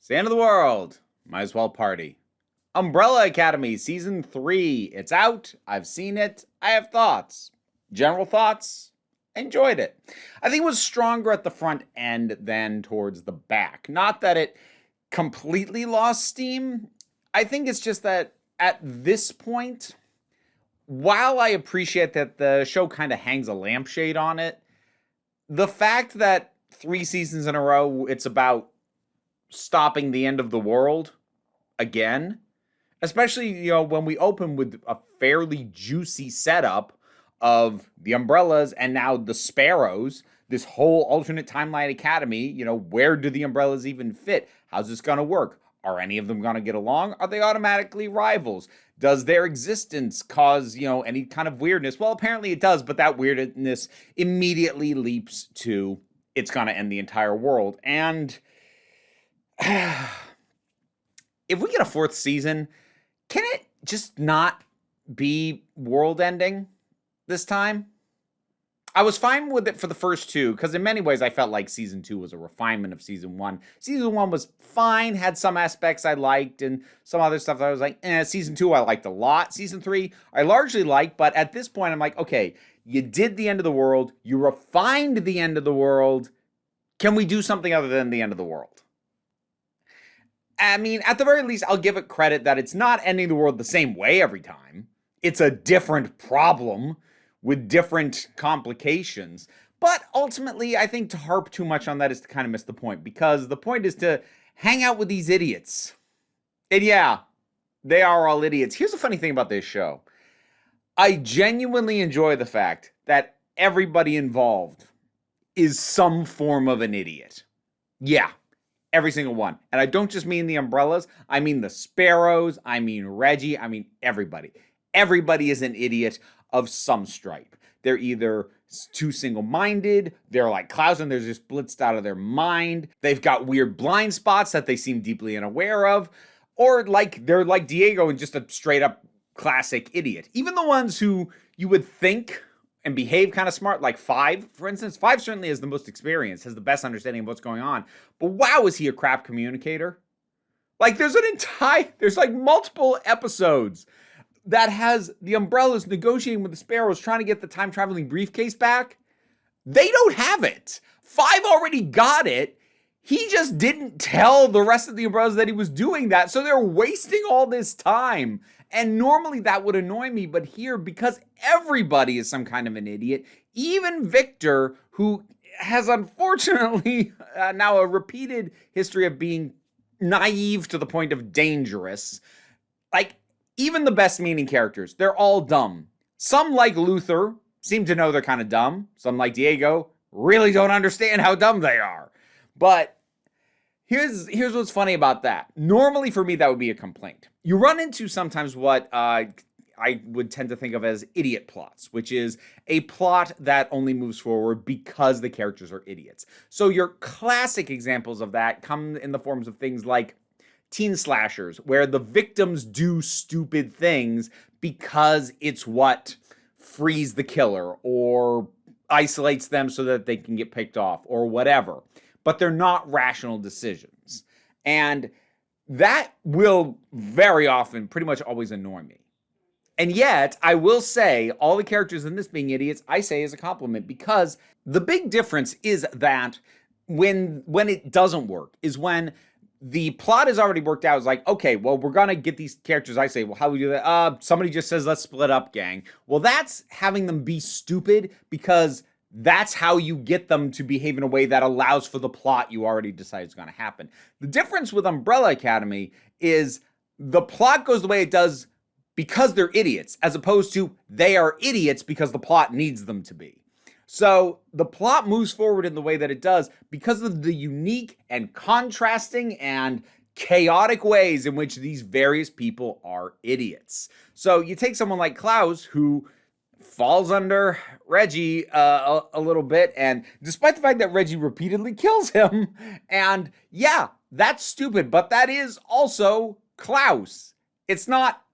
It's the end of the world. Might as well party. Umbrella Academy Season 3. It's out. I've seen it. I have thoughts. General thoughts? Enjoyed it. I think it was stronger at the front end than towards the back. Not that it completely lost steam. I think it's just that at this point, while I appreciate that the show kind of hangs a lampshade on it, the fact that 3 seasons in a row it's about stopping the end of the world again, especially when we open with a fairly juicy setup of the umbrellas and now the sparrows, this whole alternate timeline academy. Where do the umbrellas even fit? How's this going to work? Are any of them going to get along? Are they automatically rivals? Does their existence cause any kind of weirdness? Well, apparently it does, but that weirdness immediately leaps to it's going to end the entire world. And if we get a 4th season, can it just not be world ending this time? I was fine with it for the first 2, because in many ways I felt like Season 2 was a refinement of Season 1. Season 1 was fine, had some aspects I liked, and some other stuff that I was like, Season 2 I liked a lot. Season 3 I largely liked, but at this point I'm like, okay, you did the end of the world, you refined the end of the world, can we do something other than the end of the world? I mean, at the very least, I'll give it credit that it's not ending the world the same way every time. It's a different problem with different complications. But ultimately, I think to harp too much on that is to kind of miss the point, because the point is to hang out with these idiots. And yeah, they are all idiots. Here's the funny thing about this show. I genuinely enjoy the fact that everybody involved is some form of an idiot. Yeah, every single one. And I don't just mean the umbrellas. I mean the sparrows. I mean Reggie. I mean everybody. Everybody is an idiot of some stripe. They're either too single-minded, they're like Klaus and they're just blitzed out of their mind, they've got weird blind spots that they seem deeply unaware of, or they're like Diego and just a straight-up classic idiot. Even the ones who you would think and behave kind of smart, like Five, for instance. Five certainly has the most experience, has the best understanding of what's going on, but wow, is he a crap communicator. There's multiple episodes that has the umbrellas negotiating with the sparrows trying to get the time-traveling briefcase back. They don't have it. Five already got it. He just didn't tell the rest of the umbrellas that he was doing that, so they're wasting all this time. And normally that would annoy me, but here, because everybody is some kind of an idiot, even Victor, who has unfortunately now a repeated history of being naive to the point of dangerous, even the best meaning characters, they're all dumb. Some, like Luther, seem to know they're kind of dumb. Some, like Diego, really don't understand how dumb they are. But here's what's funny about that. Normally, for me, that would be a complaint. You run into sometimes what I would tend to think of as idiot plots, which is a plot that only moves forward because the characters are idiots. So your classic examples of that come in the forms of things like teen slashers, where the victims do stupid things because it's what frees the killer or isolates them so that they can get picked off or whatever. But they're not rational decisions. And that will very often, pretty much always annoy me. And yet, I will say, all the characters in this being idiots, I say as a compliment, because the big difference is that when it doesn't work is when the plot is already worked out. It's like, okay, well, we're going to get these characters. I say, well, how do we do that? Somebody just says, let's split up, gang. Well, that's having them be stupid because that's how you get them to behave in a way that allows for the plot you already decide is going to happen. The difference with Umbrella Academy is the plot goes the way it does because they're idiots, as opposed to they are idiots because the plot needs them to be. So the plot moves forward in the way that it does because of the unique and contrasting and chaotic ways in which these various people are idiots. So you take someone like Klaus, who falls under Reggie a little bit, and despite the fact that Reggie repeatedly kills him, and yeah, that's stupid, but that is also Klaus. It's not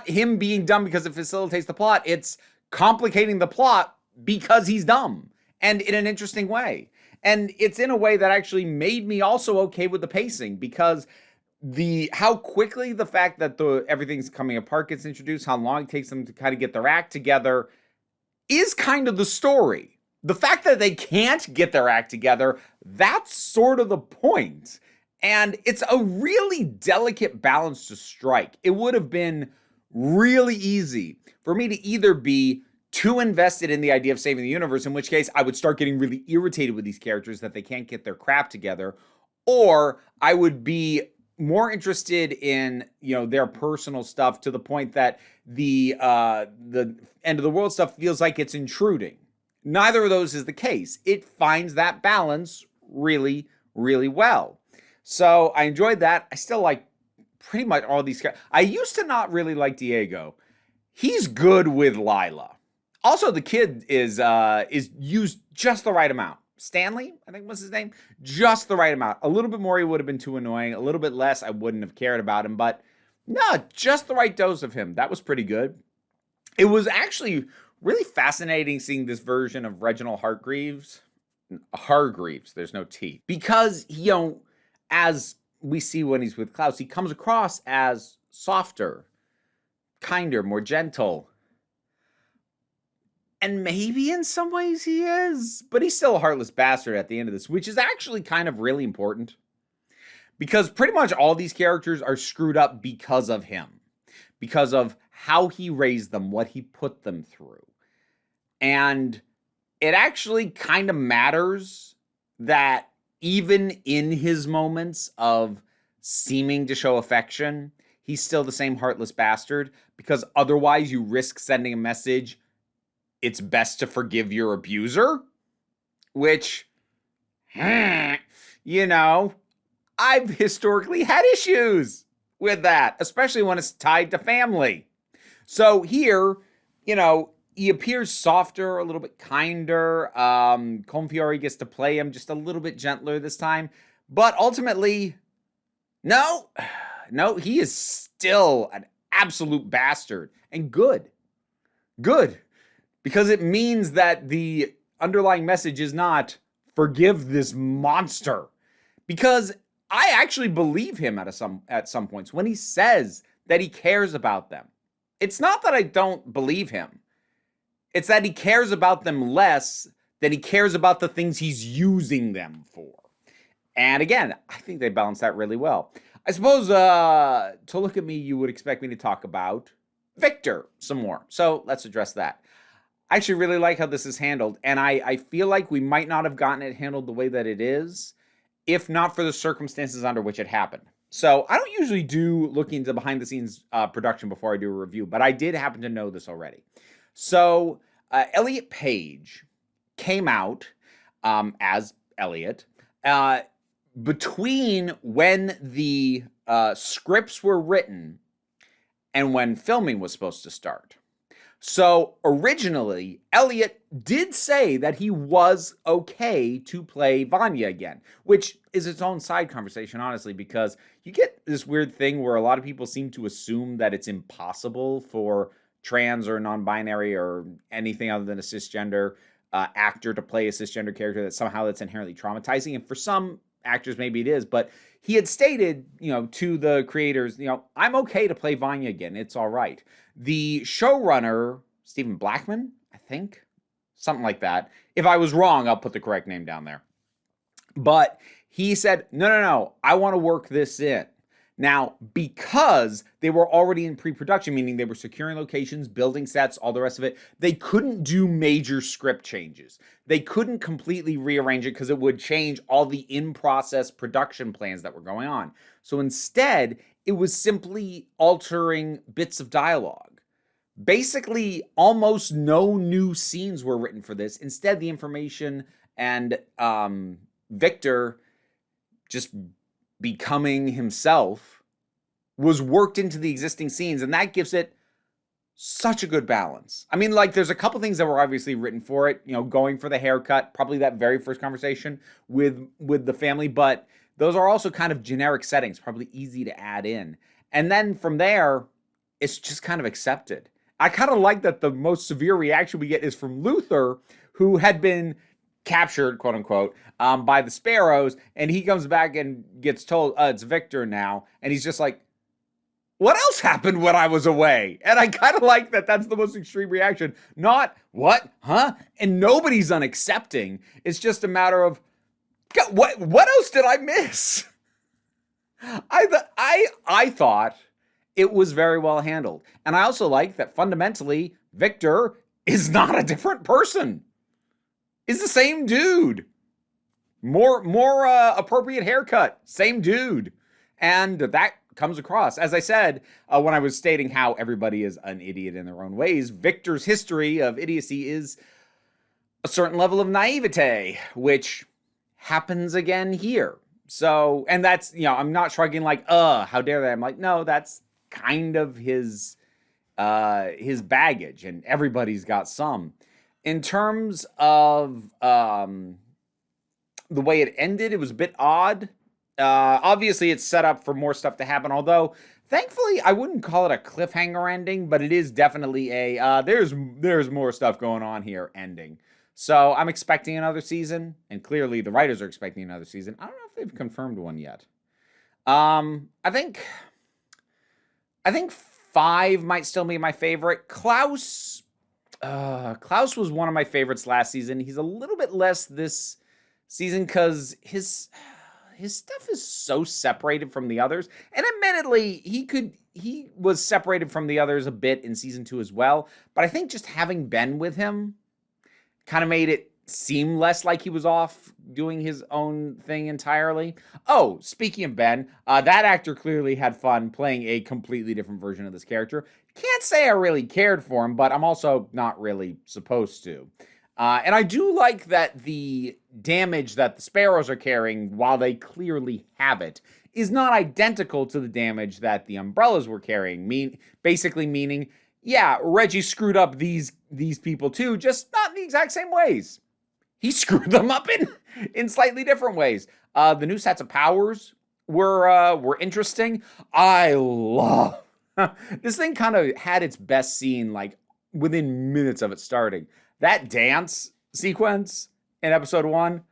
him being dumb because it facilitates the plot. It's complicating the plot because he's dumb, and in an interesting way. And it's in a way that actually made me also okay with the pacing, because how quickly the fact that everything's coming apart gets introduced, how long it takes them to kind of get their act together, is kind of the story. The fact that they can't get their act together, that's sort of the point. And it's a really delicate balance to strike. It would have been really easy for me to either be too invested in the idea of saving the universe, in which case I would start getting really irritated with these characters that they can't get their crap together, or I would be more interested in, their personal stuff to the point that the end of the world stuff feels like it's intruding. Neither of those is the case. It finds that balance really, really well. So I enjoyed that. I still like pretty much all these characters. I used to not really like Diego. He's good with Lila. Also, the kid is used just the right amount. Stanley, I think was his name. Just the right amount. A little bit more, he would have been too annoying. A little bit less, I wouldn't have cared about him. But no, just the right dose of him. That was pretty good. It was actually really fascinating seeing this version of Reginald Hargreaves. There's no T. Because, as we see when he's with Klaus, he comes across as softer, kinder, more gentle. And maybe in some ways he is, but he's still a heartless bastard at the end of this, which is actually kind of really important. Because pretty much all these characters are screwed up because of him. Because of how he raised them, what he put them through. And it actually kind of matters that even in his moments of seeming to show affection, he's still the same heartless bastard, because otherwise you risk sending a message, it's best to forgive your abuser, which, I've historically had issues with that, especially when it's tied to family. So here, he appears softer, a little bit kinder. Confiore gets to play him just a little bit gentler this time. But ultimately, no, he is still an absolute bastard. And good. Because it means that the underlying message is not, forgive this monster. Because I actually believe him at some points when he says that he cares about them. It's not that I don't believe him. It's that he cares about them less than he cares about the things he's using them for. And again, I think they balance that really well. I suppose to look at me, you would expect me to talk about Victor some more. So let's address that. I actually really like how this is handled. And I feel like we might not have gotten it handled the way that it is if not for the circumstances under which it happened. So I don't usually do looking into behind the scenes production before I do a review, but I did happen to know this already. So Elliot Page came out as Elliot between when the scripts were written and when filming was supposed to start. So originally, Elliot did say that he was okay to play Vanya again, which is its own side conversation, honestly, because you get this weird thing where a lot of people seem to assume that it's impossible for trans or non-binary or anything other than a cisgender actor to play a cisgender character, that somehow that's inherently traumatizing. And for some actors, maybe it is, but he had stated, to the creators, I'm okay to play Vanya again. It's all right. The showrunner, Stephen Blackman, I think, something like that. If I was wrong, I'll put the correct name down there. But he said, no, I want to work this in. Now, because they were already in pre-production, meaning they were securing locations, building sets, all the rest of it, they couldn't do major script changes. They couldn't completely rearrange it because it would change all the in-process production plans that were going on. So instead, it was simply altering bits of dialogue. Basically, almost no new scenes were written for this. Instead, the information and Victor just becoming himself was worked into the existing scenes, and that gives it such a good balance. I mean, there's a couple things that were obviously written for it, going for the haircut, probably that very first conversation with the family, but those are also kind of generic settings, probably easy to add in. And then from there, it's just kind of accepted. I kind of like that the most severe reaction we get is from Luther, who had been captured, quote unquote, by the Sparrows, and he comes back and gets told, it's Victor now, and he's just like, what else happened when I was away? And I kind of like that that's the most extreme reaction. Not, what, huh? And nobody's unaccepting. It's just a matter of, God, what else did I miss? I thought it was very well handled. And I also like that fundamentally, Victor is not a different person. Is the same dude. More appropriate haircut. Same dude. And that comes across. As I said, when I was stating how everybody is an idiot in their own ways, Victor's history of idiocy is a certain level of naivete, which happens again here. So, and that's, I'm not shrugging like, how dare they? I'm like, no, that's kind of his baggage, and everybody's got some. In terms of the way it ended, it was a bit odd. Obviously, it's set up for more stuff to happen, although thankfully, I wouldn't call it a cliffhanger ending, but it is definitely a there's more stuff going on here ending. So I'm expecting another season, and clearly the writers are expecting another season. I don't know if they've confirmed one yet. I think 5 might still be my favorite. Klaus was one of my favorites last season. He's a little bit less this season because his stuff is so separated from the others. And admittedly, he was separated from the others a bit in season 2 as well. But I think just having Ben with him kind of made it seem less like he was off doing his own thing entirely. Oh, speaking of Ben, that actor clearly had fun playing a completely different version of this character. Can't say I really cared for him, but I'm also not really supposed to. And I do like that the damage that the Sparrows are carrying, while they clearly have it, is not identical to the damage that the Umbrellas were carrying. Basically meaning, yeah, Reggie screwed up these people too, just not in the exact same ways. He screwed them up in slightly different ways. The new sets of powers were interesting. I love this thing. Kind of had its best scene like within minutes of it starting. That dance sequence in episode 1,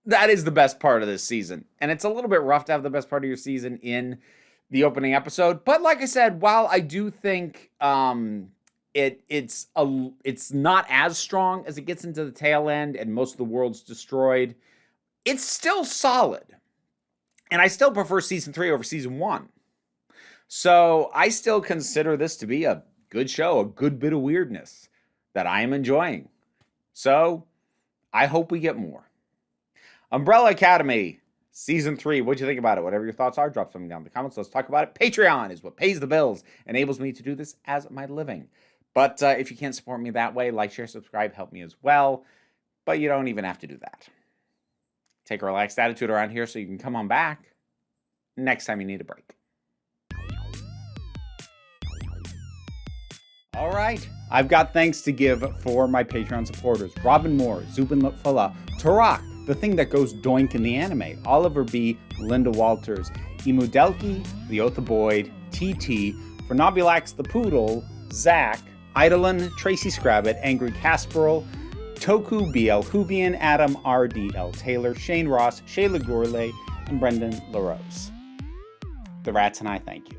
that is the best part of this season. And it's a little bit rough to have the best part of your season in the opening episode. But like I said, while I do think it's not as strong as it gets into the tail end and most of the world's destroyed, it's still solid. And I still prefer season 3 over season 1. So I still consider this to be a good show, a good bit of weirdness that I am enjoying. So I hope we get more. Umbrella Academy, season 3. What'd you think about it? Whatever your thoughts are, drop something down in the comments. Let's talk about it. Patreon is what pays the bills, enables me to do this as my living. But if you can't support me that way, like, share, subscribe, help me as well. But you don't even have to do that. Take a relaxed attitude around here so you can come on back next time you need a break. All right, I've got thanks to give for my Patreon supporters. Robin Moore, Zubin Lutfullah, Tarak, the thing that goes doink in the anime, Oliver B., Linda Walters, Emu Delki, The Oath of Boyd, TT, Fernobulax the Poodle, Zach, Idolin, Tracy Scrabbit, Angry Casperl, Toku BL Huvian, Adam RDL Taylor, Shane Ross, Shayla Gourlay, and Brendan LaRose. The Rats and I thank you.